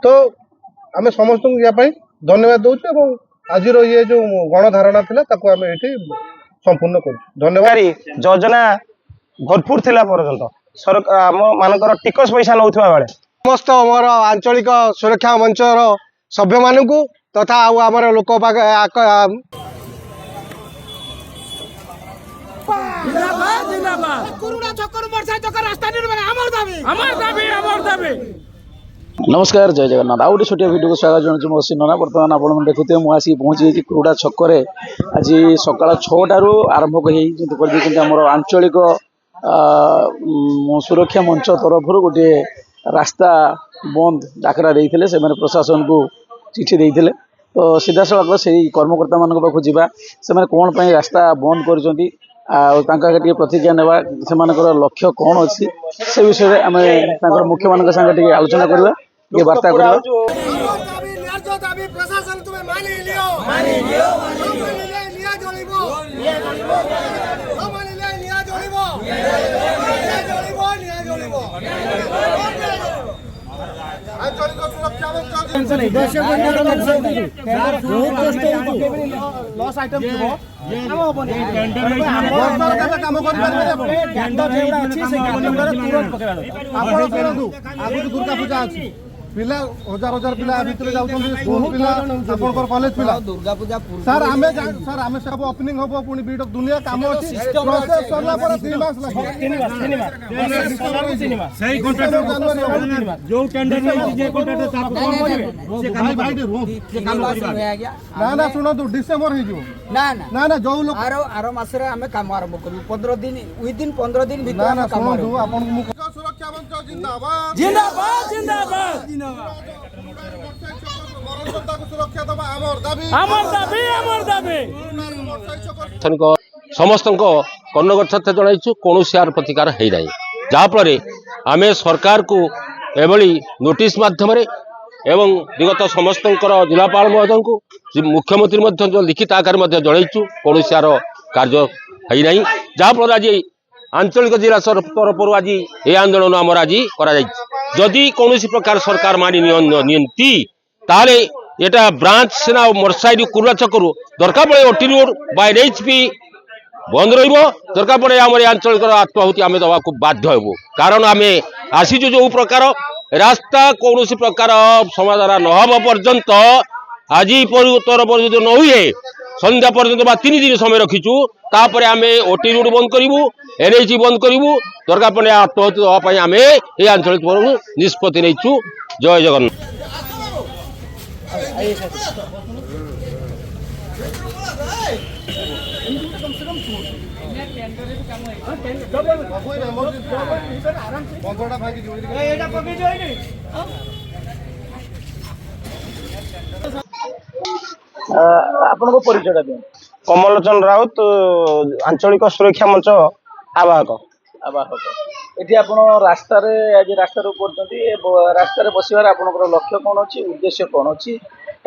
तो आम समस्त धन्यवाद दौर आज ये जो गणधारणा थी ये संपूर्ण कर धन्यवाद। योजना भरपूर थिला पर्यंत सरकार आम मानकर टिकस पैसा नौथुवा बेले समस्त आमर आंचलिक सुरक्षा मंचर सभ्य मानू तथा आमर लोक नमस्कार जय जगन्नाथ आउ गोटे छोटिया भिडियो को स्वागत जनाऊँ मो नना बर्तमान आप देखुए मुझे पहुँची कुरुड़ा छक आज सका 6टारू आरंभ कर आंचलिक सुरक्षा मंच तरफ गोटे रास्ता बंद डाकरा देते से प्रशासन को चिठी देते तो सीधा सड़क से कर्मकर्ता मान पाक जा से कौन पर रास्ता बंद कर प्रतिज्ञा नेवा से लक्ष्य कौन अच्छी से विषय में आम मुख्य मान संगे आलोचना करवा ये वार्ता करवा। दुर्गा पूजा अच्छी पिला हजार हजार पिला भितर जाउछन स्कूल पिला आपनकर कॉलेज पिला दुर्गा पूजा सर आमे सब ओपनिंग होबो पुनी बीट दुनिया काम अछि प्रोसेस करला पर 3 मास लागो सही कॉन्ट्रैक्टर जो टेंडर में जे कॉन्ट्रैक्टर साफ कोन करिवे से काम भाई से काम करिवे ना सुनो तू डिसेंबर ही जो ना जो लोग आरो मास रे हमें काम आरंभ करू 15 दिन विदिन 15 दिन भीतर ना सुनो तू आपन सुरक्षा मंच जिंदाबाद जिंदाबाद जिंदाबाद समस्त कर्णगत जन कौन यार प्रतिकार है ना जहाँफल आम सरकार को एभली नोटिस मध्यम एवं विगत समस्त जिलापाल महोदय को मुख्यमंत्री जो लिखित आकार जनईचु कौन यार कार्य है ना जहाँफल आज आंचलिक जिला तरफ आज ये आंदोलन आमर आज जदि कौन प्रकार सरकार मानि नियंती ताले एटा ब्रांच सेना मोरसाई कुरुड़ा छकरू दरकार पड़े ओटी रोड बाय एचपी बंद रहिबो दरकार पड़े आम आंचलिक आत्माहुति आम दवा बाध्य हेबु कारण आम आसीचु जो प्रकार रास्ता कौन प्रकार समाधान नहबा पर्यंत आज तरफ जो न हुए संध्या पर्यंत 3 दिन समय रखीचु तापर आम ओटी रोड बंद करूँ एनएच बंद करूँ दरकार पड़े आत्माहुति दवाई आम ये आंचलिक निष्पत्ति नहीं। जय जगन्नाथ। आपन परिचय दियो। कमलोचन राउत आंचलिक सुरक्षा मंच आवाहक ये आप रास्ता आज रास्ता रास्ता बसवार आप लक्ष्य कौन अच्छी उद्देश्य कौन अच्छी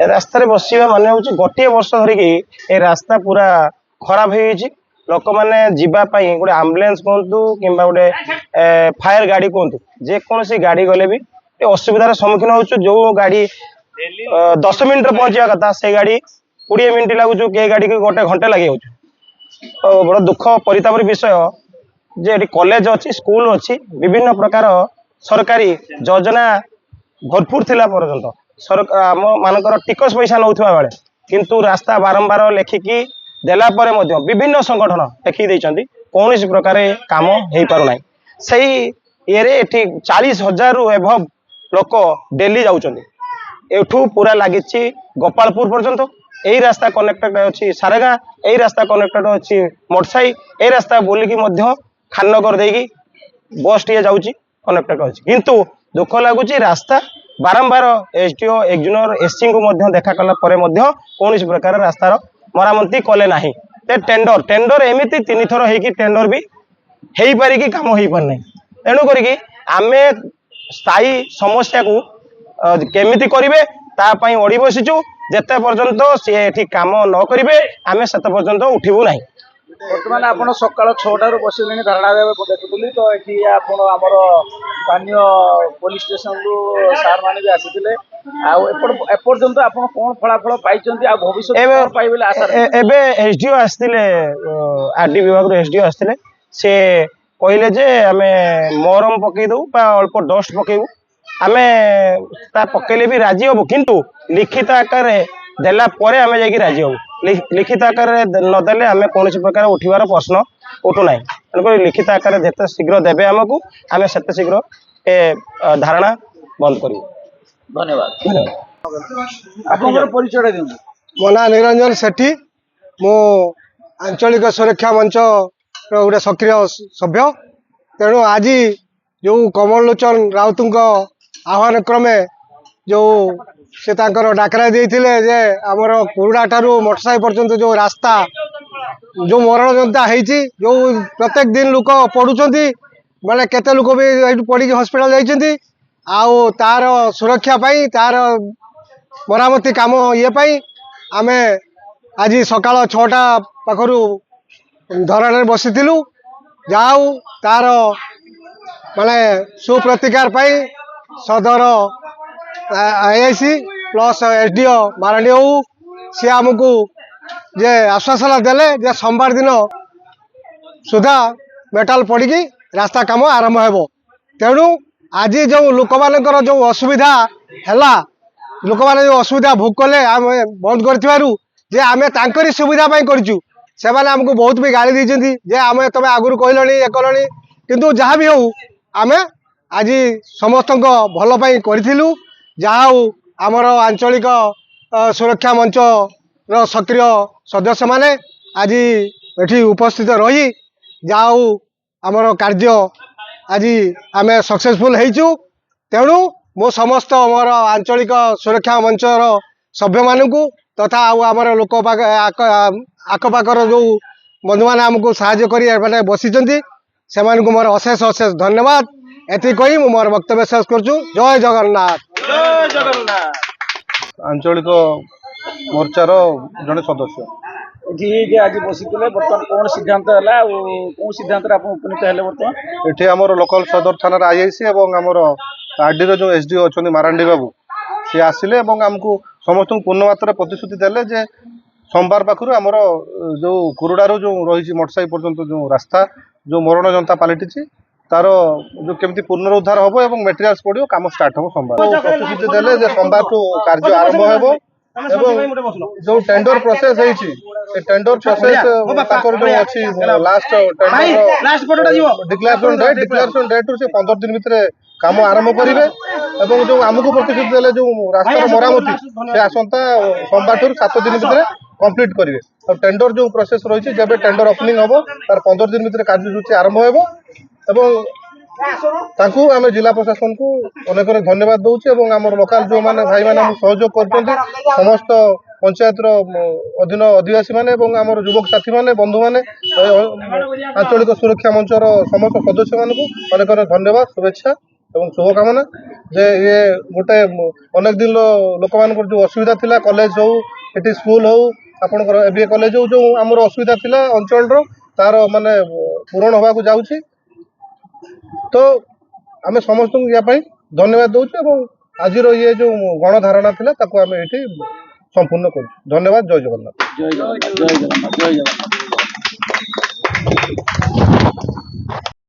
रास्तार बसवा माने हूँ गोटे वर्ष धरिकी ए रास्ता पूरा खराब हो लोक मैंने जीवाई गोटे आम्बुलांस कहतु कि गोटे फायर गाड़ी कहतु जेकोसी गाड़ी गले भी असुविधार सम्मुखीन हो जो गाड़ी 10 मिनट पहुंचा कथा से गाड़ी 20 मिनट लगुच के गाड़ी की गोटे घंटे लगे बड़ा दुख परितापर विषय जे कॉलेज अच्छी स्कूल अच्छी विभिन्न प्रकार सरकारी योजना भरपूर थिला पर्यंत सरकार आम मानकर टिकस पैसा नौथुवा बेले किंतु रास्ता बारंबार लेखिकी देला परे मध्य विभिन्न संगठन लेखि देइचंती कौन प्रकार काम हो पारना से ये 40,000 रु एभव लोक डेली जाउचंती एठू पूरा लगी गोपालपुर पर्यंत यही रास्ता कनेक्टेड अच्छी सारेगा यही रास्ता कनेक्टेड अच्छी मोटसाई यही रास्ता बोलिकी खाननगर देकी बस टे जाऊँगी कनेक्टेड अच्छी किंतु दुख लगुच रास्ता बारंबार एसडीओ एक्जुनर एससी को देखा कला कौन प्रकार रास्तार मरामती कले ना टेंडर टेंडर एमती 3 थर हो टेंडर भी हो पारिकी कम हो पारना तेणु करी आम स्थायी समस्या को केमिति करेंगे तापाई ओढ़ी बसीचु जिते पर्यंत सी काम न करेंगे आम से पर्यंत उठबू ना ବର୍ତ୍ତମାନ ଆପଣ ସକାଳ 6ଟାରୁ ବସିଲେଣି ଧାରଣା ଦେଖୁଥିଲି ତ ଏଠି ଆପଣ ଆମର ସ୍ଥାନୀୟ ପୋଲିସ ଷ୍ଟେସନରୁ ସାର୍ ମାନେ ବି ଆସିଥିଲେ ଆଉ ଏପର୍ଯ୍ୟନ୍ତ ଆପଣ କଣ ଫଳାଫଳ ପାଇଛନ୍ତି ଆଉ ଭବିଷ୍ୟତରେ କଣ ପାଇବେ ବୋଲି ଆଶା ରଖିଛନ୍ତି? ଏବେ ଏସଡିଓ ଆସିଥିଲେ, ଆରଡି ବିଭାଗରୁ ଏସଡିଓ ଆସିଥିଲେ। ସେ କହିଲେ ଯେ ଆମେ ମରମ ପକେଇ ଦଉ ବା ଅଳ୍ପ ଡଷ୍ଟ ପକେଇବୁ। ଆମେ ତା ପକେଇଲେ ବି ରାଜି ହବୁ, କିନ୍ତୁ ଲିଖିତ ଆକାରରେ ଦେଲା ପରେ ଆମେ ଯାଇକି ରାଜି ହବୁ। ଲିଖିତ ଆକାରରେ ନଦେଲେ ଆମେ କୌଣସି ପ୍ରକାର ଉଠିବାର ପ୍ରଶ୍ନ ଉଠୁନାହିଁ। ତେଣୁକରି ଲିଖିତ ଆକାରରେ ଯେତେ ଶୀଘ୍ର ଦେବେ ଆମକୁ, ଆମେ ସେତେ ଶୀଘ୍ର ଏ ଧାରଣା ବନ୍ଦ କରିବୁ। ଧନ୍ୟବାଦ। ଆପଣଙ୍କର ପରିଚୟଟା ଦିଅନ୍ତୁ। ମୋ ନାଁ ନିରଞ୍ଜନ ସେଠୀ, ମୁଁ ଆଞ୍ଚଳିକ ସୁରକ୍ଷା ମଞ୍ଚର ଗୋଟେ ସକ୍ରିୟ ସଭ୍ୟ। ତେଣୁ ଆଜି ଯେଉଁ କମଳ ଲୋଚନ ରାଉତଙ୍କ ଆହ୍ୱାନ କ୍ରମେ ଯେଉଁ ସେ ତାଙ୍କର ଡାକରା ଦେଇଥିଲେ ଯେ ଆମର କୁରୁଡା ଠାରୁ ମଠସାହି ପର୍ଯ୍ୟନ୍ତ ଯେଉଁ ରାସ୍ତା ଯେଉଁ ମରଣ ଯନ୍ତା ହେଇଛି, ଯେଉଁ ପ୍ରତ୍ୟେକ ଦିନ ଲୋକ ପଡ଼ୁଛନ୍ତି, ମାନେ କେତେ ଲୋକ ବି ଏଇଠୁ ପଡ଼ିକି ହସ୍ପିଟାଲ ଯାଇଛନ୍ତି। ଆଉ ତାର ସୁରକ୍ଷା ପାଇଁ, ତାର ମରାମତି କାମ ଇଏ ପାଇଁ ଆମେ ଆଜି ସକାଳ 6ଟା ପାଖରୁ ଧରଣାରେ ବସିଥିଲୁ। ଯାହା ହଉ ତାର ମାନେ ସୁପ୍ରତିକାର ପାଇଁ ସଦର ଆଇଆଇସି ପ୍ଲସ୍ ଏସଡିଓ ମାରାଣ୍ଡି ହଉ, ସିଏ ଆମକୁ ଯେ ଆଶ୍ୱାସନା ଦେଲେ ଯେ ସୋମବାର ଦିନ ସୁଦ୍ଧା ମେଟାଲ ପଡ଼ିକି ରାସ୍ତା କାମ ଆରମ୍ଭ ହେବ। ତେଣୁ ଆଜି ଯେଉଁ ଲୋକମାନଙ୍କର ଯେଉଁ ଅସୁବିଧା ହେଲା, ଲୋକମାନେ ଯେଉଁ ଅସୁବିଧା ଭୋଗ କଲେ ଆମେ ବନ୍ଦ କରିଥିବାରୁ ଯେ ଆମେ ତାଙ୍କରି ସୁବିଧା ପାଇଁ କରିଛୁ। ସେମାନେ ଆମକୁ ବହୁତ ବି ଗାଳି ଦେଇଛନ୍ତି ଯେ ଆମେ ତମେ ଆଗରୁ କହିଲଣି ଏ କଲଣି, କିନ୍ତୁ ଯାହା ବି ହଉ ଆମେ ଆଜି ସମସ୍ତଙ୍କ ଭଲ ପାଇଁ କରିଥିଲୁ। ଯାହା ହଉ ଆମର ଆଞ୍ଚଳିକ ସୁରକ୍ଷା ମଞ୍ଚର ସକ୍ରିୟ ସଦସ୍ୟମାନେ ଆଜି ଏଠି ଉପସ୍ଥିତ ରହି ଯାହା ହଉ ଆମର କାର୍ଯ୍ୟ ଆଜି ଆମେ ସକ୍ସେସଫୁଲ ହେଇଛୁ। ତେଣୁ ମୁଁ ସମସ୍ତ ମୋର ଆଞ୍ଚଳିକ ସୁରକ୍ଷା ମଞ୍ଚର ସଭ୍ୟମାନଙ୍କୁ ତଥା ଆଉ ଆମର ଲୋକ ଆଖପାଖର ଯେଉଁ ବନ୍ଧୁମାନେ ଆମକୁ ସାହାଯ୍ୟ କରି ଏମାନେ ବସିଛନ୍ତି, ସେମାନଙ୍କୁ ମୋର ଅଶେଷ ଅଶେଷ ଧନ୍ୟବାଦ। ଏତିକି କହି ମୁଁ ମୋର ବକ୍ତବ୍ୟ ଶେଷ କରୁଛୁ। ଜୟ ଜଗନ୍ନାଥ। ଜୟ ଜଗନ୍ନାଥ। ଆଞ୍ଚଳିକ ମୋର୍ଚ୍ଚାର ଜଣେ ସଦସ୍ୟ। ଏଠି ଯେ ଆଜି ବସିଥିଲେ ବର୍ତ୍ତମାନ କଣ ସିଦ୍ଧାନ୍ତ ହେଲା ଆଉ କୋଉ ସିଦ୍ଧାନ୍ତରେ ଆପଣ ଉପନୀତ ହେଲେ? ବର୍ତ୍ତମାନ ଏଠି ଆମର ଲୋକାଲ ସଦର ଥାନାର ଆଇଆଇସି ଏବଂ ଆମର ଆରଡିର ଯେଉଁ ଏସଡିଓ ଅଛନ୍ତି ମାରାଣ୍ଡି ବାବୁ, ସିଏ ଆସିଲେ ଏବଂ ଆମକୁ ସମସ୍ତଙ୍କୁ ପୂର୍ଣ୍ଣ ମାତ୍ରାରେ ପ୍ରତିଶ୍ରୁତି ଦେଲେ ଯେ ସୋମବାର ପାଖରୁ ଆମର ଯେଉଁ କୁରୁଡାରୁ ଯେଉଁ ରହିଛି ମଠସାହି ପର୍ଯ୍ୟନ୍ତ ଯେଉଁ ରାସ୍ତା ଯେଉଁ ମରଣ ଯନ୍ତା ପାଲଟିଛି, ତାର ଯେଉଁ କେମିତି ପୁନରୁଦ୍ଧାର ହେବ ଏବଂ ମେଟେରିଆଲ୍ସ ପଡ଼ିବ, କାମ ଷ୍ଟାର୍ଟ ହେବ ସୋମବାର। ପ୍ରତିଶ୍ରୁତି ଦେଲେ ଯେ ସୋମବାରଠୁ କାର୍ଯ୍ୟ ଆରମ୍ଭ ହେବ ଏବଂ ଯେଉଁ ଟେଣ୍ଡର ପ୍ରୋସେସ ହେଇଛି, ସେ ଟେଣ୍ଡର ପ୍ରୋସେସ ତାଙ୍କର ଯେଉଁ ଅଛି ଲାଷ୍ଟ ଡିକ୍ଲାରେସନ ଡେଟ୍ରୁ ସେ 15 ଦିନ ଭିତରେ କାମ ଆରମ୍ଭ କରିବେ ଏବଂ ଯେଉଁ ଆମକୁ ପ୍ରତିଶ୍ରୁତି ଦେଲେ ଯେଉଁ ରାସ୍ତାର ମରାମତି, ସେ ଆସନ୍ତା ସୋମବାରଠାରୁ 7 ଦିନ ଭିତରେ କମ୍ପ୍ଲିଟ୍ କରିବେ। ଆଉ ଟେଣ୍ଡର ଯେଉଁ ପ୍ରୋସେସ ରହିଛି, ଯେବେ ଟେଣ୍ଡର ଓପନିଂ ହେବ ତାର 15 ଦିନ ଭିତରେ କାର୍ଯ୍ୟସୂଚୀ ଆରମ୍ଭ ହେବ ଏବଂ ତାଙ୍କୁ ଆମେ ଜିଲ୍ଲା ପ୍ରଶାସନକୁ ଅନେକ ଅନେକ ଧନ୍ୟବାଦ ଦେଉଛୁ ଏବଂ ଆମର ଲୋକାଲ ଯେଉଁମାନେ ଭାଇମାନେ ଆମକୁ ସହଯୋଗ କରୁଛନ୍ତି, ସମସ୍ତ ପଞ୍ଚାୟତର ଅଧୀନ ଅଧିବାସୀମାନେ ଏବଂ ଆମର ଯୁବକ ସାଥୀମାନେ, ବନ୍ଧୁମାନେ, ଆଞ୍ଚଳିକ ସୁରକ୍ଷା ମଞ୍ଚର ସମସ୍ତ ସଦସ୍ୟମାନଙ୍କୁ ଅନେକ ଅନେକ ଧନ୍ୟବାଦ, ଶୁଭେଚ୍ଛା ଏବଂ ଶୁଭକାମନା। ଯେ ଇଏ ଗୋଟେ ଅନେକ ଦିନର ଲୋକମାନଙ୍କର ଯେଉଁ ଅସୁବିଧା ଥିଲା, କଲେଜ ହଉ, ଏଠି ସ୍କୁଲ ହଉ, ଆପଣଙ୍କର ଏବିଏ କଲେଜ ହଉ, ଯେଉଁ ଆମର ଅସୁବିଧା ଥିଲା ଅଞ୍ଚଳର, ତାର ମାନେ ପୂରଣ ହେବାକୁ ଯାଉଛି। ତ ଆମେ ସମସ୍ତଙ୍କୁ ୟା ପାଇଁ ଧନ୍ୟବାଦ ଦେଉଛୁ ଏବଂ ଆଜିର ଇଏ ଯେଉଁ ଗଣଧାରଣା ଥିଲା ତାକୁ ଆମେ ଏଠି ସମ୍ପୂର୍ଣ୍ଣ କରୁଛୁ। ଧନ୍ୟବାଦ। ଜୟ ଜଗନ୍ନାଥ। ଜୟ ଜଗନ୍ନାଥ। ଜୟ ଜଗନ୍ନାଥ। ଜୟ ଜଗନ୍ନାଥ।